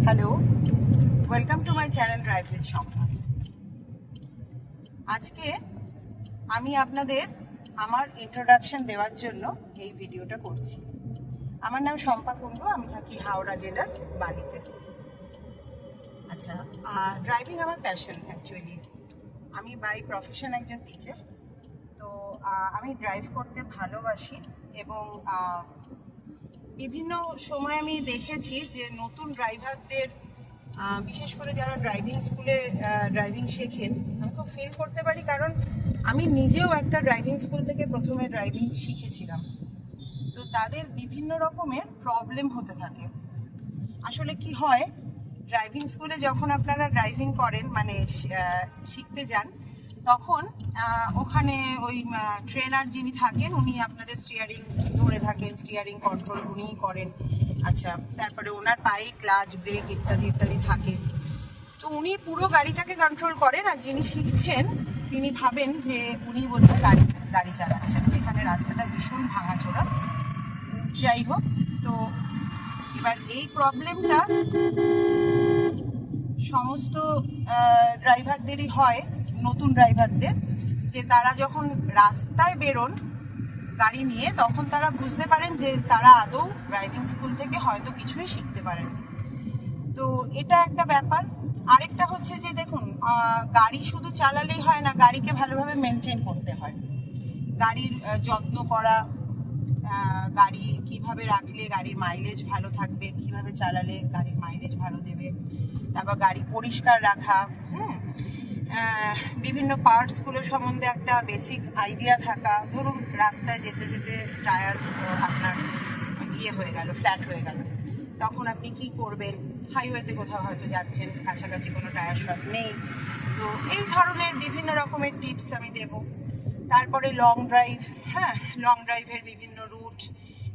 Hello, welcome to my channel drive with Shampa. আজকে আমি আপনাদের আমার ইন্ট্রোডাকশন দেওয়ার জন্য এই ভিডিওটা করছি। আমার নাম শম্পা কুণ্ডু, আমি থাকি হাওড়া জেলার বালিতে। আচ্ছা, ড্রাইভিং আমার প্যাশন অ্যাকচুয়ালি। আমি বাই প্রফেশন একজন টিচার, তো আমি ড্রাইভ করতে ভালোবাসি এবং বিভিন্ন সময় আমি দেখেছি যে নতুন ড্রাইভারদের, বিশেষ করে যারা ড্রাইভিং স্কুলে ড্রাইভিং শেখেন, আমি খুব ফিল করতে পারি, কারণ আমি নিজেও একটা ড্রাইভিং স্কুল থেকে প্রথমে ড্রাইভিং শিখেছিলাম। তো তাদের বিভিন্ন রকমের প্রবলেম হতে থাকে। আসলে কি হয়, ড্রাইভিং স্কুলে যখন আপনারা ড্রাইভিং করেন, মানে শিখতে যান, তখন ওখানে ওই ট্রেনার যিনি থাকেন উনি আপনাদের স্টিয়ারিং ধরে থাকেন, স্টিয়ারিং কন্ট্রোল উনিই করেন। আচ্ছা, তারপরে ওনার পায়ে ক্লাচ, ব্রেক ইত্যাদি ইত্যাদি থাকে। তো উনি পুরো গাড়িটাকে কন্ট্রোল করেন, আর যিনি শিখছেন তিনি ভাবেন যে উনি বোধহয় গাড়ি চালাচ্ছেন। এখানে রাস্তাটা ভীষণ ভাঙাচোরা। যাই হোক, তো এবার এই প্রবলেমটা সমস্ত ড্রাইভারদেরই হয়, নতুন ড্রাইভারদের, যে তারা যখন রাস্তায় বেরোন গাড়ি নিয়ে, তখন তারা বুঝতে পারেন যে তারা আদৌ ড্রাইভিং স্কুল থেকে হয়তো কিছুই শিখতে পারেন। তো এটা একটা ব্যাপার। আরেকটা হচ্ছে যে দেখুন, গাড়ি শুধু চালালেই হয় না, গাড়িকে ভালোভাবে মেনটেন করতে হয়। গাড়ির যত্ন করা, গাড়ি কিভাবে রাখলে গাড়ির মাইলেজ ভালো থাকবে, কিভাবে চালালে গাড়ির মাইলেজ ভালো দেবে, তারপর গাড়ি পরিষ্কার রাখা, বিভিন্ন পার্টসগুলো সম্বন্ধে একটা বেসিক আইডিয়া থাকা। ধরুন রাস্তায় যেতে যেতে টায়ার আপনার হয়ে গেল, ফ্ল্যাট হয়ে গেল, তখন আপনি কি করবেন? হাইওয়েতে কোথাও হয়তো যাচ্ছেন, কাছাকাছি কোনো টায়ার শপ নেই, তো এই ধরনের বিভিন্ন রকমের টিপস আমি দেব। তারপরে লং ড্রাইভ, লং ড্রাইভের বিভিন্ন রুট,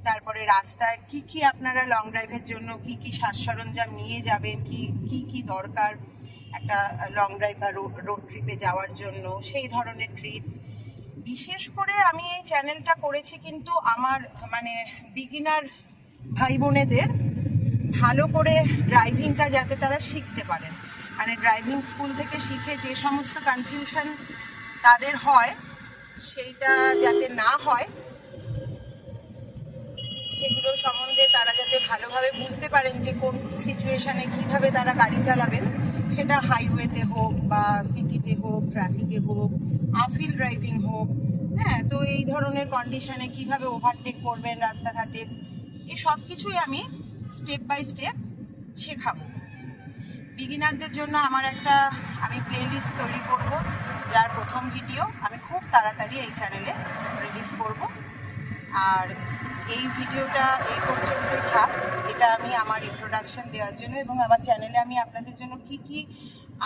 তারপরে রাস্তায় কি কি আপনারা লং ড্রাইভের জন্য কি কি সাজ সরঞ্জাম নিয়ে যাবেন, কি কি দরকার একটা লং ড্রাইভ বা রোড ট্রিপে যাওয়ার জন্য, সেই ধরনের ট্রিপস। বিশেষ করে আমি এই চ্যানেলটা করেছি কিন্তু আমার মানে বিগিনার ভাই বোনেদের ভালো করে ড্রাইভিংটা যাতে তারা শিখতে পারেন, মানে ড্রাইভিং স্কুল থেকে শিখে যে সমস্ত কনফিউশন তাদের হয় সেইটা যাতে না হয়, সেগুলো সম্বন্ধে তারা যাতে ভালোভাবে বুঝতে পারেন যে কোন সিচুয়েশনে কিভাবে তারা গাড়ি চালাবেন, সেটা হাইওয়েতে হোক বা সিটিতে হোক, ট্রাফিকে হোক, আফিল ড্রাইভিং হোক। তো এই ধরনের কন্ডিশনে কিভাবে ওভারটেক করবেন রাস্তাঘাটে, এই সব কিছুই আমি স্টেপ বাই স্টেপ শেখাবো। বিগিনারদের জন্য আমি প্লেলিস্ট তৈরি করব, যার প্রথম ভিডিও আমি খুব তাড়াতাড়ি এই চ্যানেলে রিলিজ করব। আর এই ভিডিওটা এই পর্যন্তই থাক। এটা আমি আমার ইন্ট্রোডাকশন দেওয়ার জন্য, এবং আমার চ্যানেলে আমি আপনাদের জন্য কি কি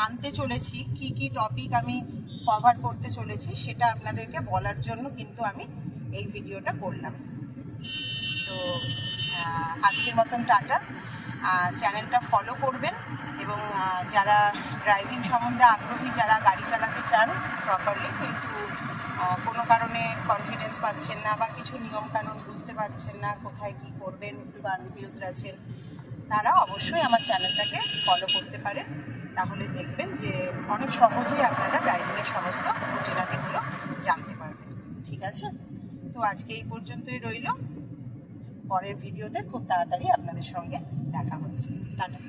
আনতে চলেছি, কি কি টপিক আমি কভার করতে চলেছি, সেটা আপনাদেরকে বলার জন্য কিন্তু আমি এই ভিডিওটা করলাম। তো আজকের মতন টাটা। চ্যানেলটা ফলো করবেন, এবং যারা ড্রাইভিং সম্বন্ধে আগ্রহী, যারা গাড়ি চালাতে চান প্রপারলি, কিন্তু কোনো কারণে কনফিডেন্স পাচ্ছেন না বা কিছু নিয়মকানুন বুঝতে পারছেন না, কোথায় কি করবেন, একটু কনফিউজড আছেন, তারা অবশ্যই আমার চ্যানেলটাকে ফলো করতে পারেন। তাহলে দেখবেন যে অনেক সহজেই আপনারা ড্রাইভিংয়ের সমস্ত খুঁটিনাটিগুলো জানতে পারবেন। ঠিক আছে, তো আজকে এই পর্যন্তই রইল। পরের ভিডিওতে খুব তাড়াতাড়ি আপনাদের সঙ্গে দেখা হচ্ছে। টাটা।